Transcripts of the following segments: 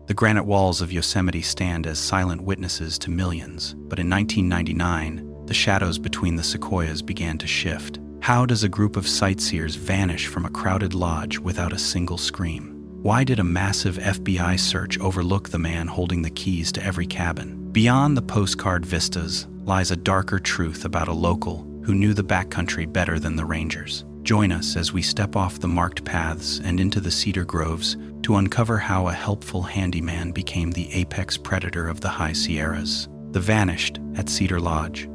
The granite walls of Yosemite stand as silent witnesses to millions, but in 1999, the shadows between the sequoias began to shift. How does a group of sightseers vanish from a crowded lodge without a single scream? Why did a massive FBI search overlook the man holding the keys to every cabin? Beyond the postcard vistas lies a darker truth about a local who knew the backcountry better than the rangers. Join us as we step off the marked paths and into the cedar groves to uncover how a helpful handyman became the apex predator of the high Sierras. The Vanished at Cedar Lodge.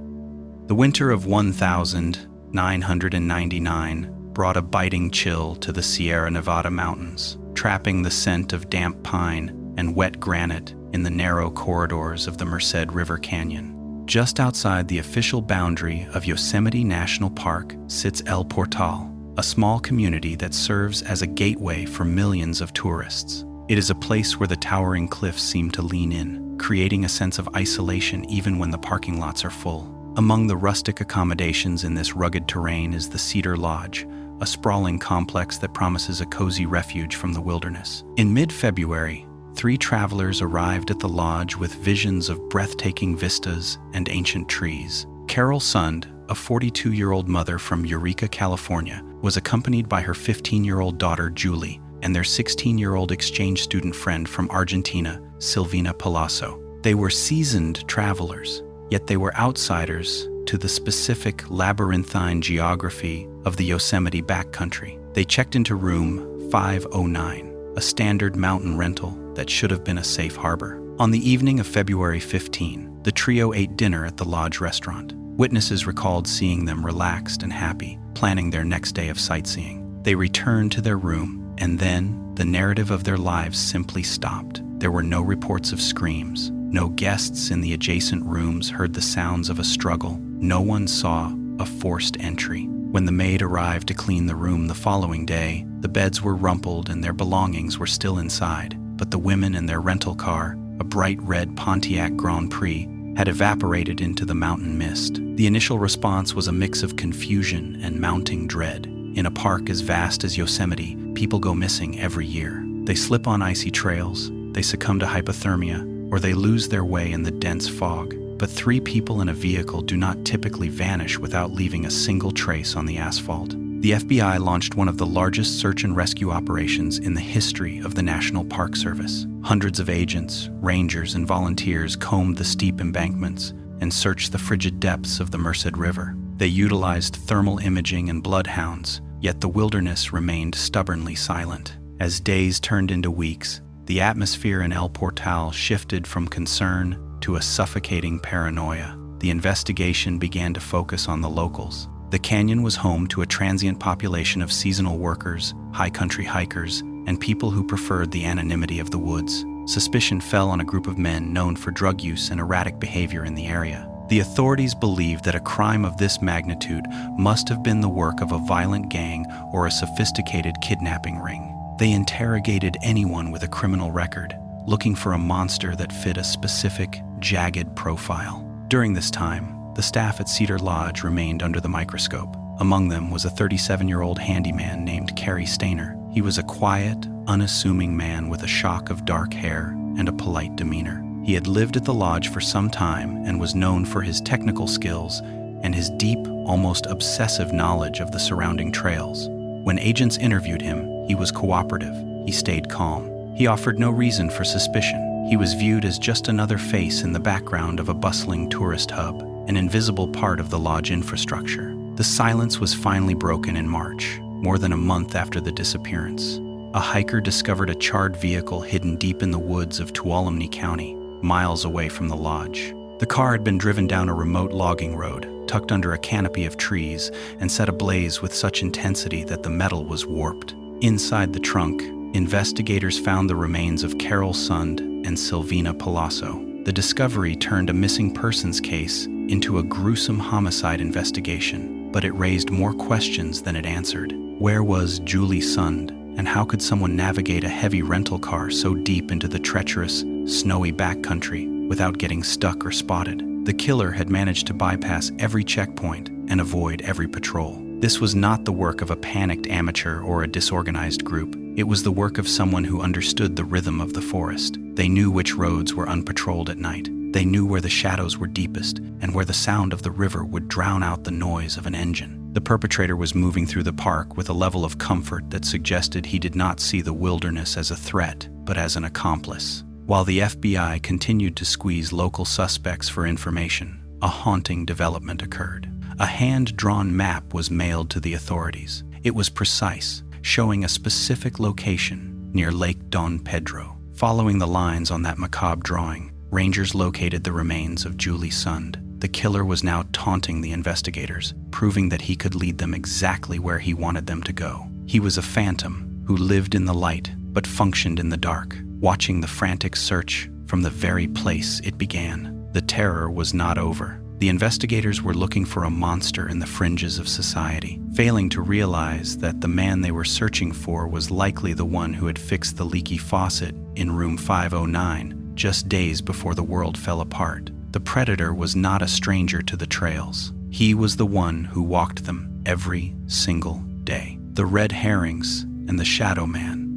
The winter of 1999 brought a biting chill to the Sierra Nevada mountains, trapping the scent of damp pine and wet granite in the narrow corridors of the Merced River Canyon. Just outside the official boundary of Yosemite National Park sits El Portal, a small community that serves as a gateway for millions of tourists. It is a place where the towering cliffs seem to lean in, creating a sense of isolation even when the parking lots are full. Among the rustic accommodations in this rugged terrain is the Cedar Lodge, a sprawling complex that promises a cozy refuge from the wilderness. In mid-February, 3 travelers arrived at the lodge with visions of breathtaking vistas and ancient trees. Carol Sund, a 42-year-old mother from Eureka, California, was accompanied by her 15-year-old daughter, Julie, and their 16-year-old exchange student friend from Argentina, Silvina Palazzo. They were seasoned travelers, yet they were outsiders to the specific labyrinthine geography of the Yosemite backcountry. They checked into room 509, a standard mountain rental that should have been a safe harbor. On the evening of February 15, the trio ate dinner at the lodge restaurant. Witnesses recalled seeing them relaxed and happy, planning their next day of sightseeing. They returned to their room, and then the narrative of their lives simply stopped. There were no reports of screams. No guests in the adjacent rooms heard the sounds of a struggle. No one saw a forced entry. When the maid arrived to clean the room the following day, the beds were rumpled and their belongings were still inside. But the women in their rental car, a bright red Pontiac Grand Prix, had evaporated into the mountain mist. The initial response was a mix of confusion and mounting dread. In a park as vast as Yosemite, people go missing every year. They slip on icy trails, they succumb to hypothermia, or they lose their way in the dense fog. But 3 people in a vehicle do not typically vanish without leaving a single trace on the asphalt. The FBI launched one of the largest search and rescue operations in the history of the National Park Service. Hundreds of agents, rangers, and volunteers combed the steep embankments and searched the frigid depths of the Merced River. They utilized thermal imaging and bloodhounds, yet the wilderness remained stubbornly silent. As days turned into weeks, the atmosphere in El Portal shifted from concern to a suffocating paranoia. The investigation began to focus on the locals. The canyon was home to a transient population of seasonal workers, high country hikers, and people who preferred the anonymity of the woods. Suspicion fell on a group of men known for drug use and erratic behavior in the area. The authorities believed that a crime of this magnitude must have been the work of a violent gang or a sophisticated kidnapping ring. They interrogated anyone with a criminal record, looking for a monster that fit a specific, jagged profile. During this time, the staff at Cedar Lodge remained under the microscope. Among them was a 37-year-old handyman named Cary Stainer. He was a quiet, unassuming man with a shock of dark hair and a polite demeanor. He had lived at the lodge for some time and was known for his technical skills and his deep, almost obsessive knowledge of the surrounding trails. When agents interviewed him, he was cooperative. He stayed calm. He offered no reason for suspicion. He was viewed as just another face in the background of a bustling tourist hub, an invisible part of the lodge infrastructure. The silence was finally broken in March, more than a month after the disappearance. A hiker discovered a charred vehicle hidden deep in the woods of Tuolumne County, miles away from the lodge. The car had been driven down a remote logging road, tucked under a canopy of trees, and set ablaze with such intensity that the metal was warped. Inside the trunk, investigators found the remains of Carol Sund and Silvina Palazzo. The discovery turned a missing persons case into a gruesome homicide investigation, but it raised more questions than it answered. Where was Julie Sund, and how could someone navigate a heavy rental car so deep into the treacherous, snowy backcountry without getting stuck or spotted? The killer had managed to bypass every checkpoint and avoid every patrol. This was not the work of a panicked amateur or a disorganized group. It was the work of someone who understood the rhythm of the forest. They knew which roads were unpatrolled at night. They knew where the shadows were deepest and where the sound of the river would drown out the noise of an engine. The perpetrator was moving through the park with a level of comfort that suggested he did not see the wilderness as a threat, but as an accomplice. While the FBI continued to squeeze local suspects for information, a haunting development occurred. A hand-drawn map was mailed to the authorities. It was precise, showing a specific location near Lake Don Pedro. Following the lines on that macabre drawing, rangers located the remains of Julie Sund. The killer was now taunting the investigators, proving that he could lead them exactly where he wanted them to go. He was a phantom who lived in the light but functioned in the dark, watching the frantic search from the very place it began. The terror was not over. The investigators were looking for a monster in the fringes of society, failing to realize that the man they were searching for was likely the one who had fixed the leaky faucet in room 509 just days before the world fell apart. The predator was not a stranger to the trails. He was the one who walked them every single day. The red herrings and the shadow man.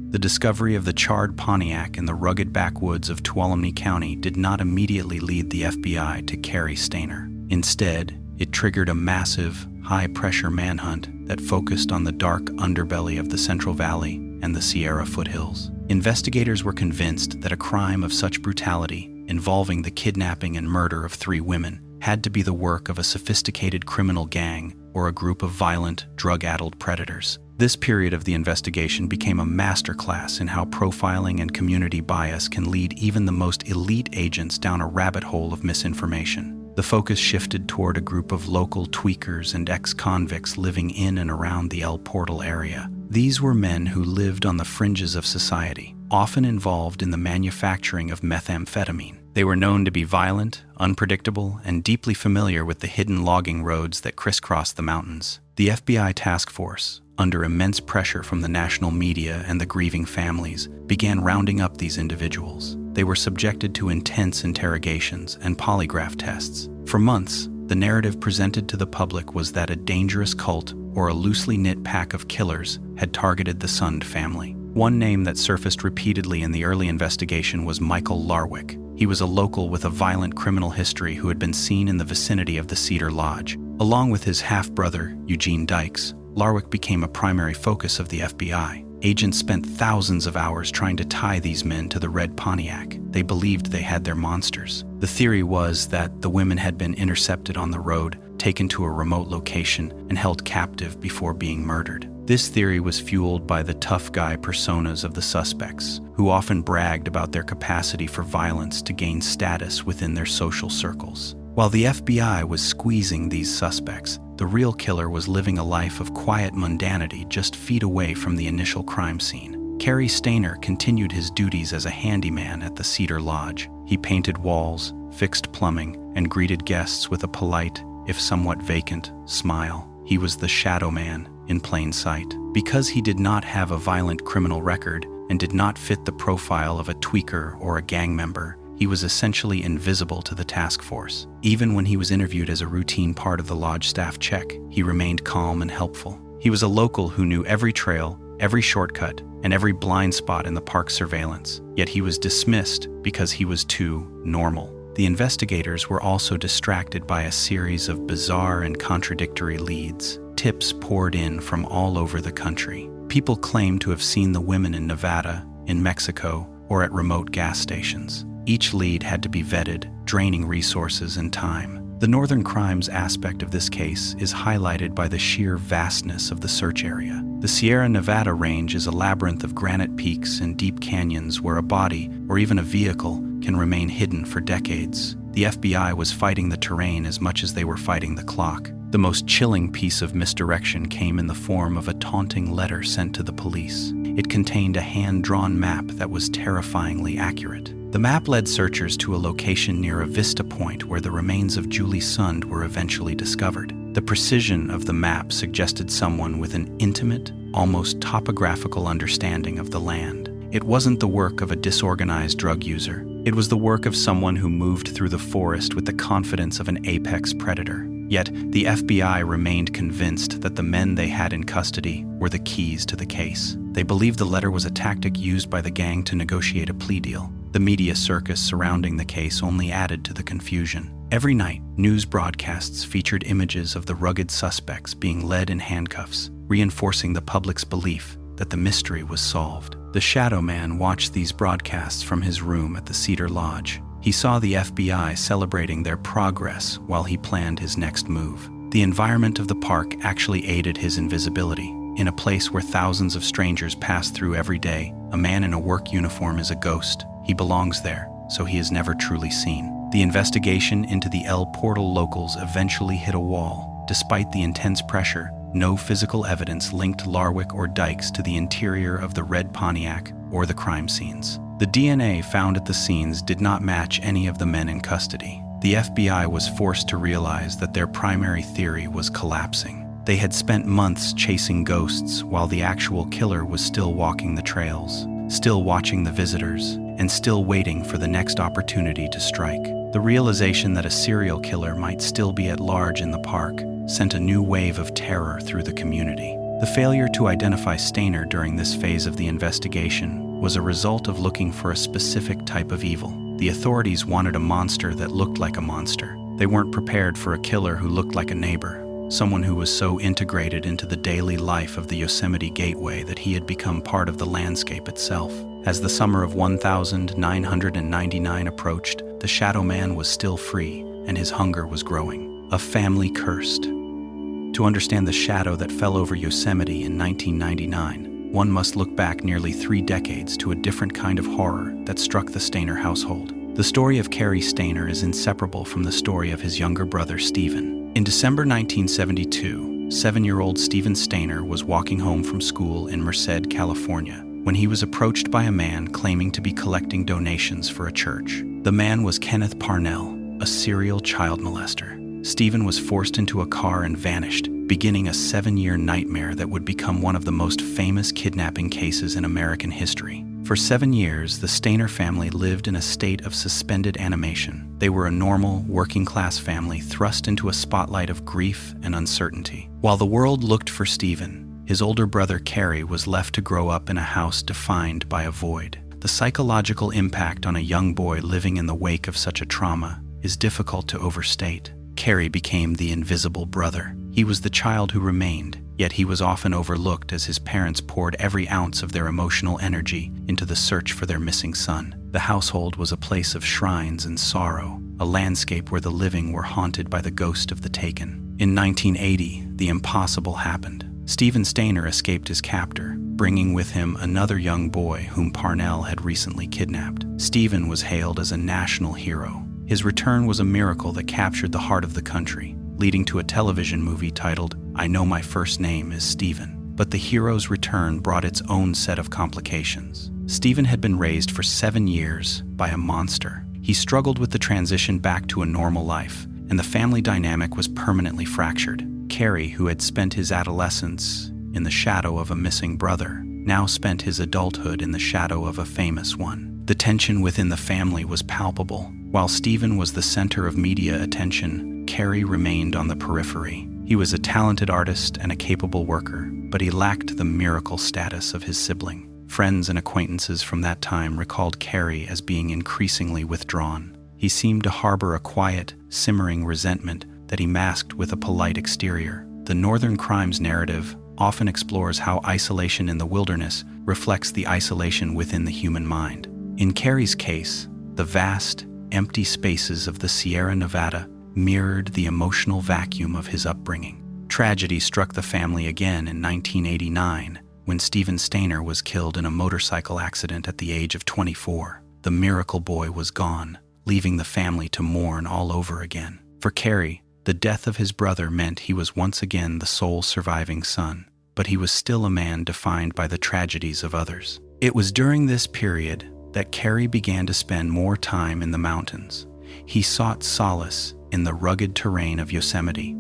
The discovery of the charred Pontiac in the rugged backwoods of Tuolumne County did not immediately lead the FBI to Cary Stayner. Instead, it triggered a massive, high-pressure manhunt that focused on the dark underbelly of the Central Valley and the Sierra foothills. Investigators were convinced that a crime of such brutality, involving the kidnapping and murder of 3 women, had to be the work of a sophisticated criminal gang or a group of violent, drug-addled predators. This period of the investigation became a masterclass in how profiling and community bias can lead even the most elite agents down a rabbit hole of misinformation. The focus shifted toward a group of local tweakers and ex-convicts living in and around the El Portal area. These were men who lived on the fringes of society, often involved in the manufacturing of methamphetamine. They were known to be violent, unpredictable, and deeply familiar with the hidden logging roads that crisscrossed the mountains. The FBI task force, under immense pressure from the national media and the grieving families, began rounding up these individuals. They were subjected to intense interrogations and polygraph tests. For months, the narrative presented to the public was that a dangerous cult or a loosely knit pack of killers had targeted the Sund family. One name that surfaced repeatedly in the early investigation was Michael Larwick. He was a local with a violent criminal history who had been seen in the vicinity of the Cedar Lodge. Along with his half-brother, Eugene Dykes, Larwick became a primary focus of the FBI. Agents spent thousands of hours trying to tie these men to the red Pontiac. They believed they had their monsters. The theory was that the women had been intercepted on the road, taken to a remote location, and held captive before being murdered. This theory was fueled by the tough guy personas of the suspects, who often bragged about their capacity for violence to gain status within their social circles. While the FBI was squeezing these suspects, the real killer was living a life of quiet mundanity just feet away from the initial crime scene. Cary Stayner continued his duties as a handyman at the Cedar Lodge. He painted walls, fixed plumbing, and greeted guests with a polite, if somewhat vacant, smile. He was the shadow man in plain sight. Because he did not have a violent criminal record and did not fit the profile of a tweaker or a gang member, he was essentially invisible to the task force. Even when he was interviewed as a routine part of the lodge staff check, he remained calm and helpful. He was a local who knew every trail, every shortcut, and every blind spot in the park surveillance. Yet he was dismissed because he was too normal. The investigators were also distracted by a series of bizarre and contradictory leads. Tips poured in from all over the country. People claimed to have seen the women in Nevada, in Mexico, or at remote gas stations. Each lead had to be vetted, draining resources and time. The northern crimes aspect of this case is highlighted by the sheer vastness of the search area. The Sierra Nevada range is a labyrinth of granite peaks and deep canyons where a body, or even a vehicle, can remain hidden for decades. The FBI was fighting the terrain as much as they were fighting the clock. The most chilling piece of misdirection came in the form of a taunting letter sent to the police. It contained a hand-drawn map that was terrifyingly accurate. The map led searchers to a location near a vista point where the remains of Julie Sund were eventually discovered. The precision of the map suggested someone with an intimate, almost topographical understanding of the land. It wasn't the work of a disorganized drug user. It was the work of someone who moved through the forest with the confidence of an apex predator. Yet, the FBI remained convinced that the men they had in custody were the keys to the case. They believed the letter was a tactic used by the gang to negotiate a plea deal. The media circus surrounding the case only added to the confusion. Every night, news broadcasts featured images of the rugged suspects being led in handcuffs, reinforcing the public's belief that the mystery was solved. The Shadow Man watched these broadcasts from his room at the Cedar Lodge. He saw the FBI celebrating their progress while he planned his next move. The environment of the park actually aided his invisibility. In a place where thousands of strangers pass through every day, a man in a work uniform is a ghost. He belongs there, so he is never truly seen. The investigation into the El Portal locals eventually hit a wall. Despite the intense pressure, no physical evidence linked Larwick or Dykes to the interior of the red Pontiac or the crime scenes. The DNA found at the scenes did not match any of the men in custody. The FBI was forced to realize that their primary theory was collapsing. They had spent months chasing ghosts while the actual killer was still walking the trails, still watching the visitors, and still waiting for the next opportunity to strike. The realization that a serial killer might still be at large in the park sent a new wave of terror through the community. The failure to identify Stainer during this phase of the investigation was a result of looking for a specific type of evil. The authorities wanted a monster that looked like a monster. They weren't prepared for a killer who looked like a neighbor, someone who was so integrated into the daily life of the Yosemite Gateway that he had become part of the landscape itself. As the summer of 1999 approached, the Shadow Man was still free, and his hunger was growing. A family cursed. To understand the shadow that fell over Yosemite in 1999, one must look back nearly 3 decades to a different kind of horror that struck the Stainer household. The story of Cary Stainer is inseparable from the story of his younger brother, Stephen. In December 1972, 7-year-old Stephen Stainer was walking home from school in Merced, California, when he was approached by a man claiming to be collecting donations for a church. The man was Kenneth Parnell, a serial child molester. Stephen was forced into a car and vanished, beginning a 7-year nightmare that would become one of the most famous kidnapping cases in American history. For 7 years, the Stainer family lived in a state of suspended animation. They were a normal, working-class family thrust into a spotlight of grief and uncertainty. While the world looked for Stephen, his older brother Cary was left to grow up in a house defined by a void. The psychological impact on a young boy living in the wake of such a trauma is difficult to overstate. Cary became the invisible brother. He was the child who remained, yet he was often overlooked as his parents poured every ounce of their emotional energy into the search for their missing son. The household was a place of shrines and sorrow, a landscape where the living were haunted by the ghost of the taken. In 1980, the impossible happened. Stephen Stainer escaped his captor, bringing with him another young boy whom Parnell had recently kidnapped. Stephen was hailed as a national hero. His return was a miracle that captured the heart of the country, leading to a television movie titled, I Know My First Name is Stephen. But the hero's return brought its own set of complications. Stephen had been raised for 7 years by a monster. He struggled with the transition back to a normal life, and the family dynamic was permanently fractured. Cary, who had spent his adolescence in the shadow of a missing brother, now spent his adulthood in the shadow of a famous one. The tension within the family was palpable. While Stephen was the center of media attention, Cary remained on the periphery. He was a talented artist and a capable worker, but he lacked the miracle status of his sibling. Friends and acquaintances from that time recalled Cary as being increasingly withdrawn. He seemed to harbor a quiet, simmering resentment that he masked with a polite exterior. The Northern Crimes narrative often explores how isolation in the wilderness reflects the isolation within the human mind. In Cary's case, the vast, empty spaces of the Sierra Nevada mirrored the emotional vacuum of his upbringing. Tragedy struck the family again in 1989 when Stephen Stainer was killed in a motorcycle accident at the age of 24. The miracle boy was gone, leaving the family to mourn all over again. For Cary, the death of his brother meant he was once again the sole surviving son, but he was still a man defined by the tragedies of others. It was during this period that Cary began to spend more time in the mountains. He sought solace in the rugged terrain of Yosemite,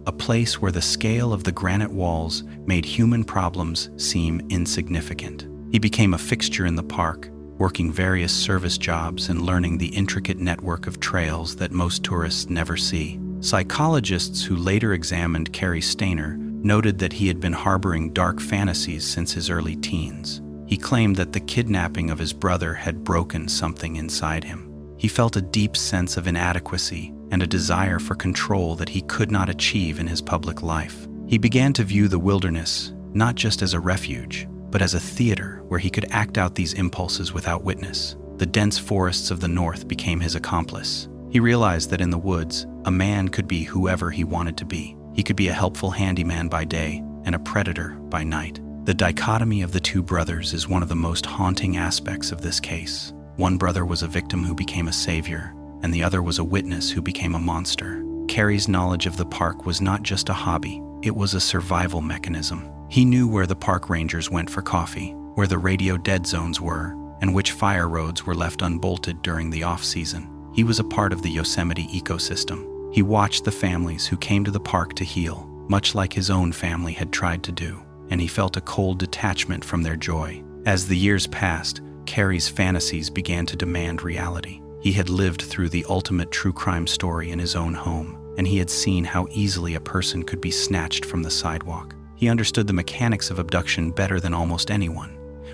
a place where the scale of the granite walls made human problems seem insignificant. He became a fixture in the park, working various service jobs and learning the intricate network of trails that most tourists never see. Psychologists who later examined Cary Stayner noted that he had been harboring dark fantasies since his early teens. He claimed that the kidnapping of his brother had broken something inside him. He felt a deep sense of inadequacy and a desire for control that he could not achieve in his public life. He began to view the wilderness not just as a refuge, but as a theater where he could act out these impulses without witness. The dense forests of the north became his accomplice. He realized that in the woods, a man could be whoever he wanted to be. He could be a helpful handyman by day and a predator by night. The dichotomy of the two brothers is one of the most haunting aspects of this case. One brother was a victim who became a savior, and the other was a witness who became a monster. Cary's knowledge of the park was not just a hobby, it was a survival mechanism. He knew where the park rangers went for coffee, where the radio dead zones were, and which fire roads were left unbolted during the off-season. He was a part of the Yosemite ecosystem. He watched the families who came to the park to heal, much like his own family had tried to do, and he felt a cold detachment from their joy. As the years passed, Cary's fantasies began to demand reality. He had lived through the ultimate true crime story in his own home, and he had seen how easily a person could be snatched from the sidewalk. He understood the mechanics of abduction better than almost anyone.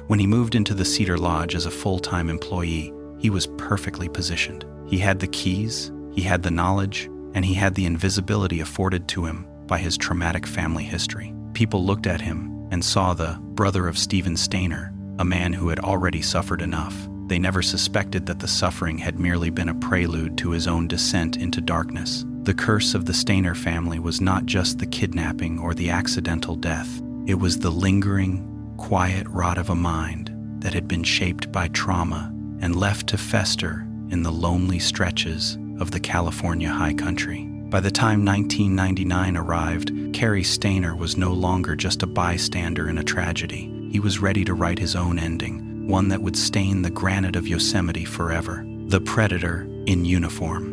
When he moved into the Cedar Lodge as a full-time employee, he was perfectly positioned. He had the keys, he had the knowledge, and he had the invisibility afforded to him by his traumatic family history. People looked at him and saw the brother of Stephen Stayner, a man who had already suffered enough. They never suspected that the suffering had merely been a prelude to his own descent into darkness. The curse of the Stayner family was not just the kidnapping or the accidental death. It was the lingering, quiet rot of a mind that had been shaped by trauma and left to fester in the lonely stretches of the California high country. By the time 1999 arrived, Cary Stayner was no longer just a bystander in a tragedy. He was ready to write his own ending, one that would stain the granite of Yosemite forever. The Predator in Uniform.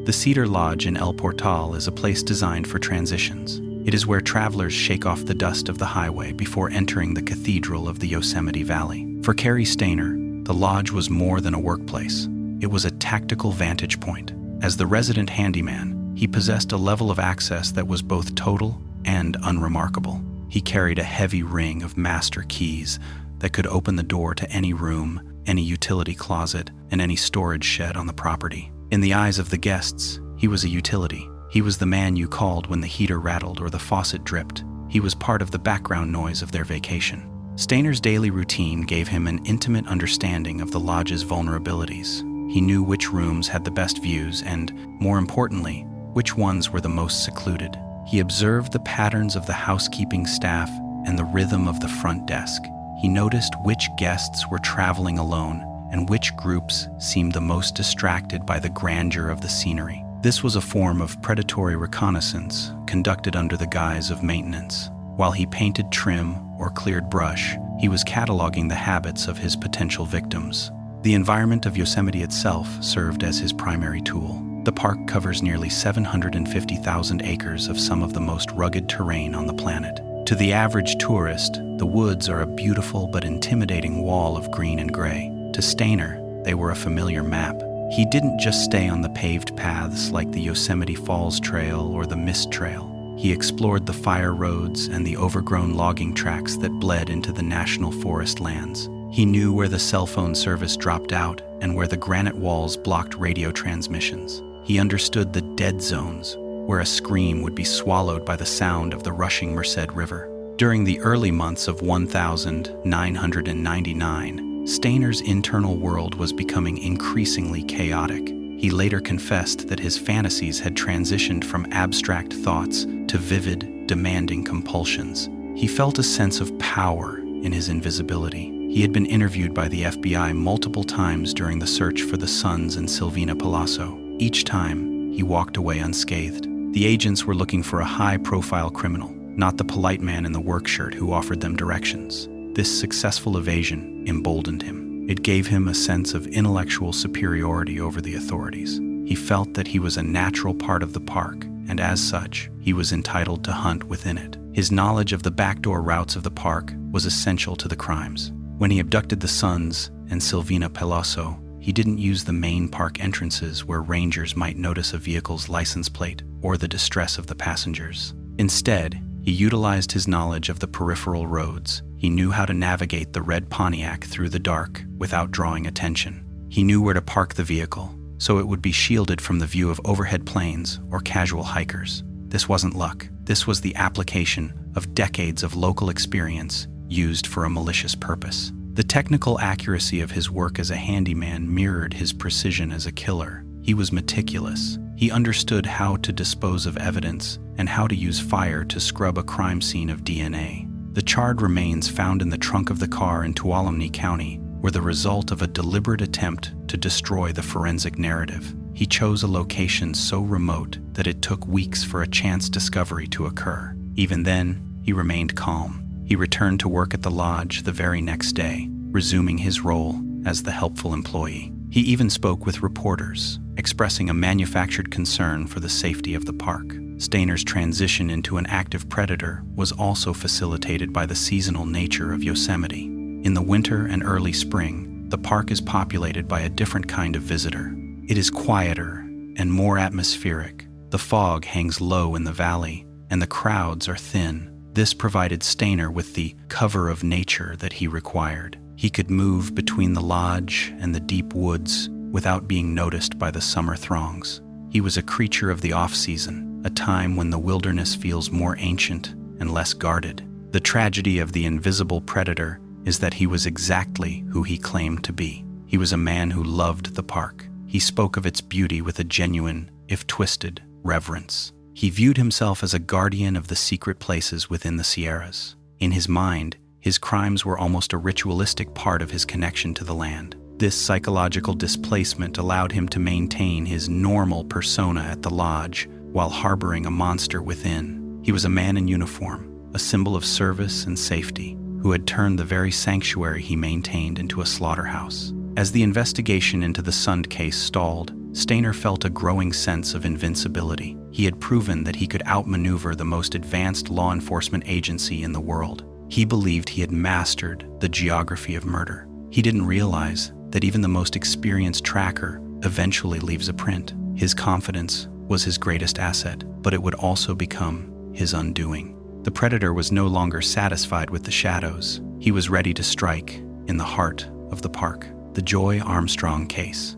The Cedar Lodge in El Portal is a place designed for transitions. It is where travelers shake off the dust of the highway before entering the cathedral of the Yosemite Valley. For Cary Stayner, the lodge was more than a workplace. It was a tactical vantage point. As the resident handyman, he possessed a level of access that was both total and unremarkable. He carried a heavy ring of master keys that could open the door to any room, any utility closet, and any storage shed on the property. In the eyes of the guests, he was a utility. He was the man you called when the heater rattled or the faucet dripped. He was part of the background noise of their vacation. Stayner's daily routine gave him an intimate understanding of the lodge's vulnerabilities. He knew which rooms had the best views and, more importantly, which ones were the most secluded. He observed the patterns of the housekeeping staff and the rhythm of the front desk. He noticed which guests were traveling alone and which groups seemed the most distracted by the grandeur of the scenery. This was a form of predatory reconnaissance conducted under the guise of maintenance. While he painted trim or cleared brush, he was cataloging the habits of his potential victims. The environment of Yosemite itself served as his primary tool. The park covers nearly 750,000 acres of some of the most rugged terrain on the planet. To the average tourist, the woods are a beautiful but intimidating wall of green and gray. To Stayner, they were a familiar map. He didn't just stay on the paved paths like the Yosemite Falls Trail or the Mist Trail. He explored the fire roads and the overgrown logging tracks that bled into the national forest lands. He knew where the cell phone service dropped out and where the granite walls blocked radio transmissions. He understood the dead zones, where a scream would be swallowed by the sound of the rushing Merced River. During the early months of 1999, Stayner's internal world was becoming increasingly chaotic. He later confessed that his fantasies had transitioned from abstract thoughts to vivid, demanding compulsions. He felt a sense of power in his invisibility. He had been interviewed by the FBI multiple times during the search for the sons and Silvina Palazzo. Each time, he walked away unscathed. The agents were looking for a high-profile criminal, not the polite man in the work shirt who offered them directions. This successful evasion emboldened him. It gave him a sense of intellectual superiority over the authorities. He felt that he was a natural part of the park, and as such, he was entitled to hunt within it. His knowledge of the backdoor routes of the park was essential to the crimes. When he abducted the sons and Silvina Palazzo, he didn't use the main park entrances where rangers might notice a vehicle's license plate or the distress of the passengers. Instead, he utilized his knowledge of the peripheral roads. He knew how to navigate the red Pontiac through the dark without drawing attention. He knew where to park the vehicle, so it would be shielded from the view of overhead planes or casual hikers. This wasn't luck. This was the application of decades of local experience used for a malicious purpose. The technical accuracy of his work as a handyman mirrored his precision as a killer. He was meticulous. He understood how to dispose of evidence and how to use fire to scrub a crime scene of DNA. The charred remains found in the trunk of the car in Tuolumne County were the result of a deliberate attempt to destroy the forensic narrative. He chose a location so remote that it took weeks for a chance discovery to occur. Even then, he remained calm. He returned to work at the lodge the very next day, resuming his role as the helpful employee. He even spoke with reporters, expressing a manufactured concern for the safety of the park. Stainer's transition into an active predator was also facilitated by the seasonal nature of Yosemite. In the winter and early spring, the park is populated by a different kind of visitor. It is quieter and more atmospheric. The fog hangs low in the valley, and the crowds are thin. This provided Stainer with the cover of nature that he required. He could move between the lodge and the deep woods without being noticed by the summer throngs. He was a creature of the off-season, a time when the wilderness feels more ancient and less guarded. The tragedy of the invisible predator is that he was exactly who he claimed to be. He was a man who loved the park. He spoke of its beauty with a genuine, if twisted, reverence. He viewed himself as a guardian of the secret places within the Sierras. In his mind, his crimes were almost a ritualistic part of his connection to the land. This psychological displacement allowed him to maintain his normal persona at the lodge while harboring a monster within. He was a man in uniform, a symbol of service and safety, who had turned the very sanctuary he maintained into a slaughterhouse. As the investigation into the Sund case stalled, Stainer felt a growing sense of invincibility. He had proven that he could outmaneuver the most advanced law enforcement agency in the world. He believed he had mastered the geography of murder. He didn't realize that even the most experienced tracker eventually leaves a print. His confidence was his greatest asset, but it would also become his undoing. The predator was no longer satisfied with the shadows. He was ready to strike in the heart of the park. The Joy Armstrong case.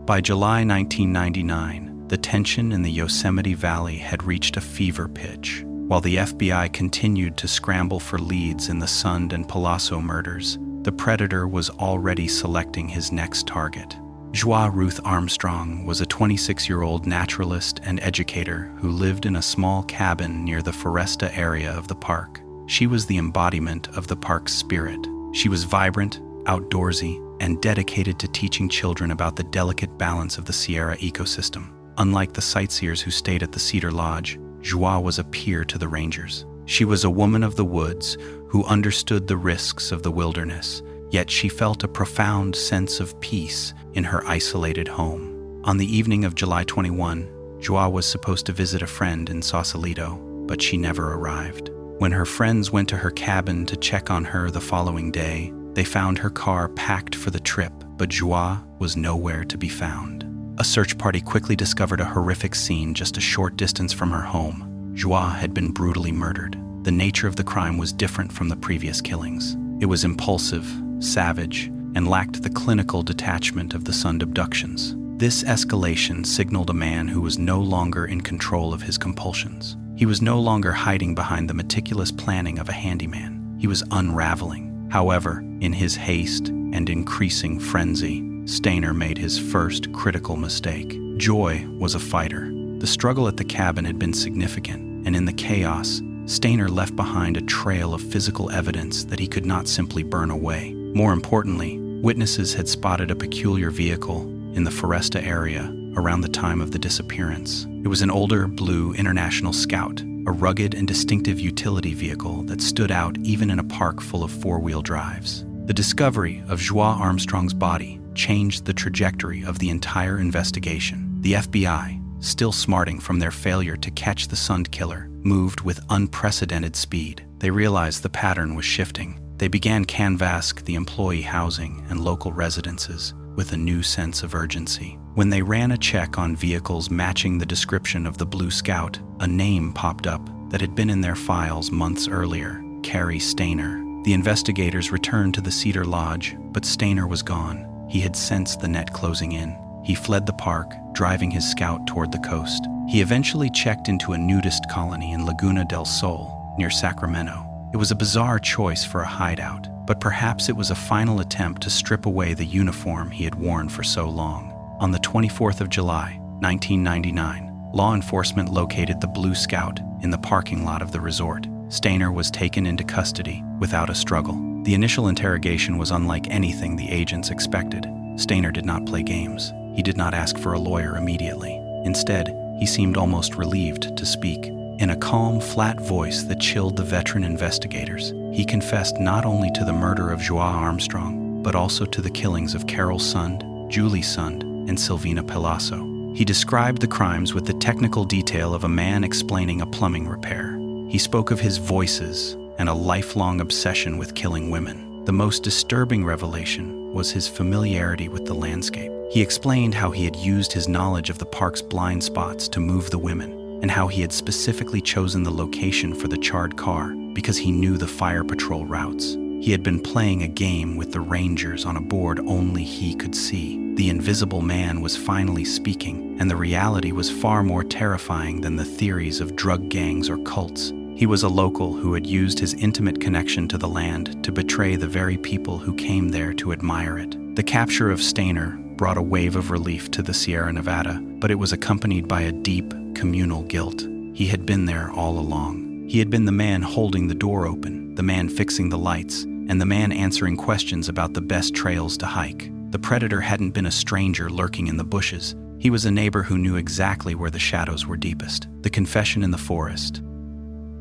By July 1999, the tension in the Yosemite Valley had reached a fever pitch. While the FBI continued to scramble for leads in the Sund and Palazzo murders, the predator was already selecting his next target. Joy Ruth Armstrong was a 26-year-old naturalist and educator who lived in a small cabin near the Foresta area of the park. She was the embodiment of the park's spirit. She was vibrant, outdoorsy, and dedicated to teaching children about the delicate balance of the Sierra ecosystem. Unlike the sightseers who stayed at the Cedar Lodge, Joie was a peer to the rangers. She was a woman of the woods who understood the risks of the wilderness, yet she felt a profound sense of peace in her isolated home. On the evening of July 21, Joie was supposed to visit a friend in Sausalito, but she never arrived. When her friends went to her cabin to check on her the following day, they found her car packed for the trip, but Joie was nowhere to be found. A search party quickly discovered a horrific scene just a short distance from her home. Joie had been brutally murdered. The nature of the crime was different from the previous killings. It was impulsive, savage, and lacked the clinical detachment of the Sund abductions. This escalation signaled a man who was no longer in control of his compulsions. He was no longer hiding behind the meticulous planning of a handyman. He was unraveling. However, in his haste and increasing frenzy, Stainer made his first critical mistake. Joy was a fighter. The struggle at the cabin had been significant, and in the chaos, Stainer left behind a trail of physical evidence that he could not simply burn away. More importantly, witnesses had spotted a peculiar vehicle in the Foresta area around the time of the disappearance. It was an older blue International Scout, a rugged and distinctive utility vehicle that stood out even in a park full of four-wheel drives. The discovery of Joie Armstrong's body changed the trajectory of the entire investigation. The FBI, still smarting from their failure to catch the Sund killer, moved with unprecedented speed. They realized the pattern was shifting. They began canvassing the employee housing and local residences, with a new sense of urgency. When they ran a check on vehicles matching the description of the Blue Scout, a name popped up that had been in their files months earlier: Cary Stayner. The investigators returned to the Cedar Lodge, but Stayner was gone. He had sensed the net closing in. He fled the park, driving his scout toward the coast. He eventually checked into a nudist colony in Laguna del Sol, near Sacramento. It was a bizarre choice for a hideout, but perhaps it was a final attempt to strip away the uniform he had worn for so long. On the 24th of July, 1999, law enforcement located the Blue Scout in the parking lot of the resort. Stayner was taken into custody without a struggle. The initial interrogation was unlike anything the agents expected. Stayner did not play games. He did not ask for a lawyer immediately. Instead, he seemed almost relieved to speak. In a calm, flat voice that chilled the veteran investigators, he confessed not only to the murder of Joao Armstrong, but also to the killings of Carol Sund, Julie Sund, and Silvina Pelosso. He described the crimes with the technical detail of a man explaining a plumbing repair. He spoke of his voices and a lifelong obsession with killing women. The most disturbing revelation was his familiarity with the landscape. He explained how he had used his knowledge of the park's blind spots to move the women, and how he had specifically chosen the location for the charred car because he knew the fire patrol routes. He had been playing a game with the rangers on a board only he could see. The invisible man was finally speaking, and the reality was far more terrifying than the theories of drug gangs or cults. He was a local who had used his intimate connection to the land to betray the very people who came there to admire it. The capture of Stayner brought a wave of relief to the Sierra Nevada, but it was accompanied by a deep, communal guilt. He had been there all along. He had been the man holding the door open, the man fixing the lights, and the man answering questions about the best trails to hike. The predator hadn't been a stranger lurking in the bushes. He was a neighbor who knew exactly where the shadows were deepest. The confession in the forest.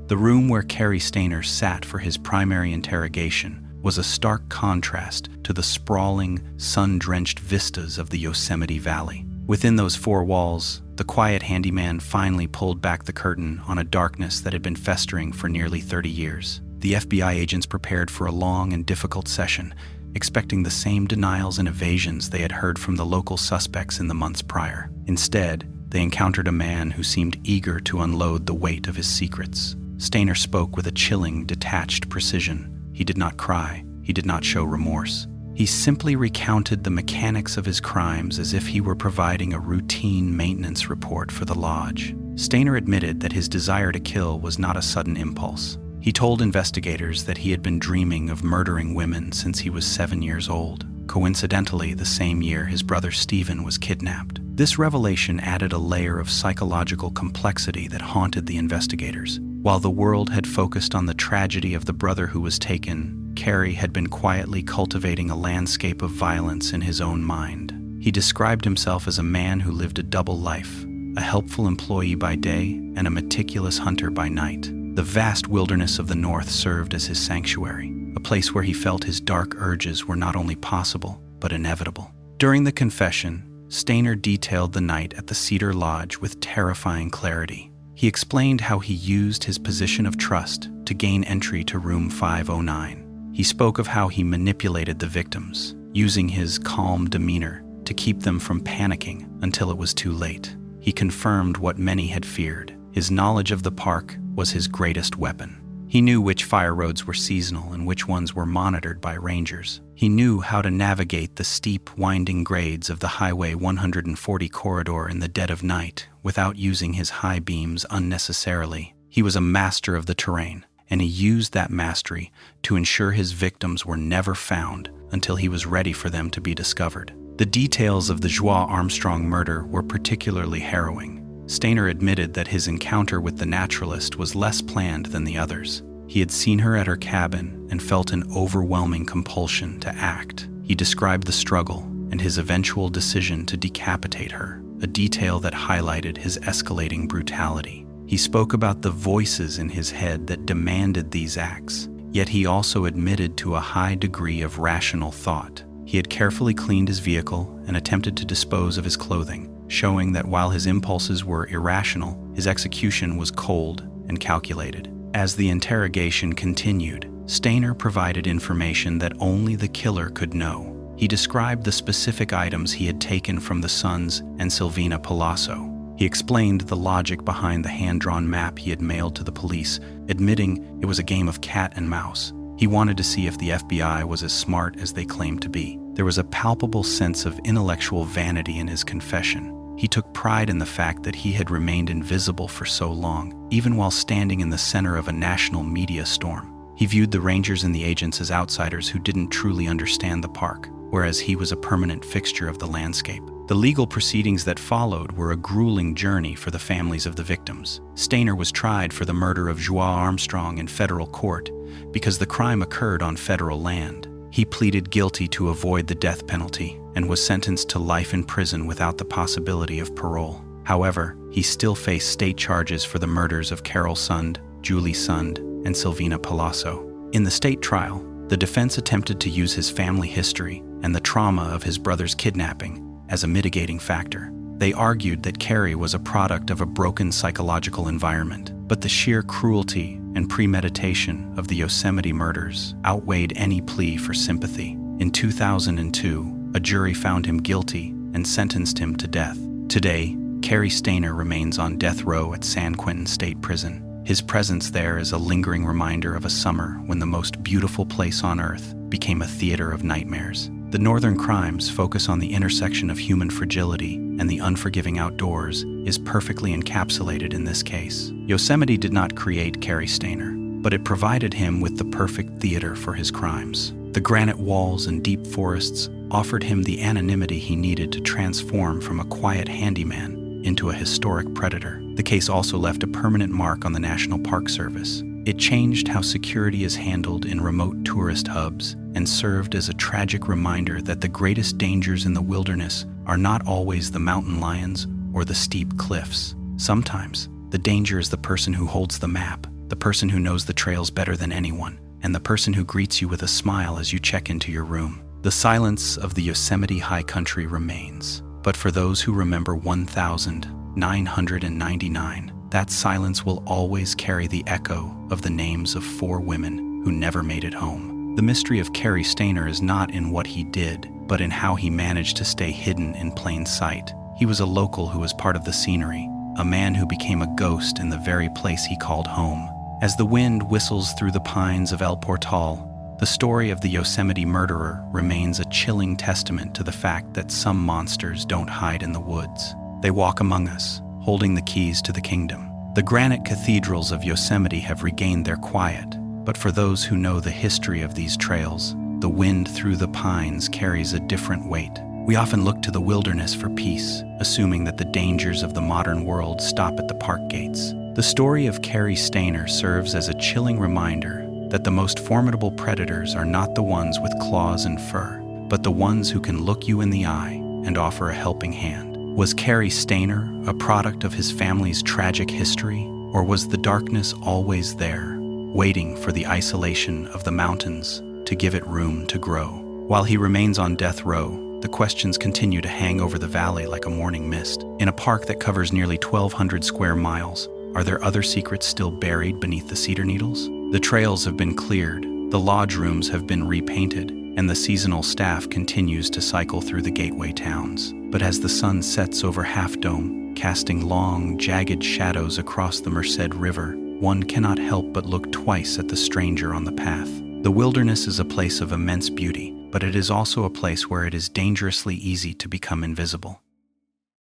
The room where Cary Stayner sat for his primary interrogation was a stark contrast to the sprawling, sun-drenched vistas of the Yosemite Valley. Within those four walls, the quiet handyman finally pulled back the curtain on a darkness that had been festering for nearly 30 years. The FBI agents prepared for a long and difficult session, expecting the same denials and evasions they had heard from the local suspects in the months prior. Instead, they encountered a man who seemed eager to unload the weight of his secrets. Stayner spoke with a chilling, detached precision. He did not cry. He did not show remorse. He simply recounted the mechanics of his crimes as if he were providing a routine maintenance report for the lodge. Stayner admitted that his desire to kill was not a sudden impulse. He told investigators that he had been dreaming of murdering women since he was 7 years old. Coincidentally, the same year his brother Stephen was kidnapped. This revelation added a layer of psychological complexity that haunted the investigators. While the world had focused on the tragedy of the brother who was taken, Cary had been quietly cultivating a landscape of violence in his own mind. He described himself as a man who lived a double life, a helpful employee by day and a meticulous hunter by night. The vast wilderness of the north served as his sanctuary, a place where he felt his dark urges were not only possible, but inevitable. During the confession, Stayner detailed the night at the Cedar Lodge with terrifying clarity. He explained how he used his position of trust to gain entry to room 509. He spoke of how he manipulated the victims, using his calm demeanor to keep them from panicking until it was too late. He confirmed what many had feared. His knowledge of the park was his greatest weapon. He knew which fire roads were seasonal and which ones were monitored by rangers. He knew how to navigate the steep, winding grades of the Highway 140 corridor in the dead of night without using his high beams unnecessarily. He was a master of the terrain, and he used that mastery to ensure his victims were never found until he was ready for them to be discovered. The details of the Joao Armstrong murder were particularly harrowing. Stayner admitted that his encounter with the naturalist was less planned than the others. He had seen her at her cabin and felt an overwhelming compulsion to act. He described the struggle and his eventual decision to decapitate her, a detail that highlighted his escalating brutality. He spoke about the voices in his head that demanded these acts, yet he also admitted to a high degree of rational thought. He had carefully cleaned his vehicle and attempted to dispose of his clothing, showing that while his impulses were irrational, his execution was cold and calculated. As the interrogation continued, Stayner provided information that only the killer could know. He described the specific items he had taken from the sons and Silvina Palazzo. He explained the logic behind the hand-drawn map he had mailed to the police, admitting it was a game of cat and mouse. He wanted to see if the FBI was as smart as they claimed to be. There was a palpable sense of intellectual vanity in his confession. He took pride in the fact that he had remained invisible for so long, even while standing in the center of a national media storm. He viewed the rangers and the agents as outsiders who didn't truly understand the park, whereas he was a permanent fixture of the landscape. The legal proceedings that followed were a grueling journey for the families of the victims. Stainer was tried for the murder of Joao Armstrong in federal court because the crime occurred on federal land. He pleaded guilty to avoid the death penalty and was sentenced to life in prison without the possibility of parole. However, he still faced state charges for the murders of Carol Sund, Julie Sund, and Silvina Palazzo. In the state trial, the defense attempted to use his family history and the trauma of his brother's kidnapping as a mitigating factor. They argued that Carrie was a product of a broken psychological environment, but the sheer cruelty and premeditation of the Yosemite murders outweighed any plea for sympathy. In 2002, a jury found him guilty and sentenced him to death. Today, Cary Stayner remains on death row at San Quentin State Prison. His presence there is a lingering reminder of a summer when the most beautiful place on earth became a theater of nightmares. The Northern Crimes focus on the intersection of human fragility and the unforgiving outdoors is perfectly encapsulated in this case. Yosemite did not create Cary Stayner, but it provided him with the perfect theater for his crimes. The granite walls and deep forests offered him the anonymity he needed to transform from a quiet handyman into a historic predator. The case also left a permanent mark on the National Park Service. It changed how security is handled in remote tourist hubs and served as a tragic reminder that the greatest dangers in the wilderness are not always the mountain lions or the steep cliffs. Sometimes, the danger is the person who holds the map, the person who knows the trails better than anyone, and the person who greets you with a smile as you check into your room. The silence of the Yosemite High Country remains, but for those who remember 1999, that silence will always carry the echo of the names of 4 women who never made it home. The mystery of Cary Stayner is not in what he did, but in how he managed to stay hidden in plain sight. He was a local who was part of the scenery, a man who became a ghost in the very place he called home. As the wind whistles through the pines of El Portal, the story of the Yosemite murderer remains a chilling testament to the fact that some monsters don't hide in the woods. They walk among us, holding the keys to the kingdom. The granite cathedrals of Yosemite have regained their quiet, but for those who know the history of these trails, the wind through the pines carries a different weight. We often look to the wilderness for peace, assuming that the dangers of the modern world stop at the park gates. The story of Cary Stayner serves as a chilling reminder that the most formidable predators are not the ones with claws and fur, but the ones who can look you in the eye and offer a helping hand. Was Cary Stayner a product of his family's tragic history, or was the darkness always there, waiting for the isolation of the mountains to give it room to grow? While he remains on death row, the questions continue to hang over the valley like a morning mist. In a park that covers nearly 1,200 square miles, are there other secrets still buried beneath the cedar needles? The trails have been cleared, the lodge rooms have been repainted, and the seasonal staff continues to cycle through the gateway towns. But as the sun sets over Half Dome, casting long, jagged shadows across the Merced River, one cannot help but look twice at the stranger on the path. The wilderness is a place of immense beauty, but it is also a place where it is dangerously easy to become invisible.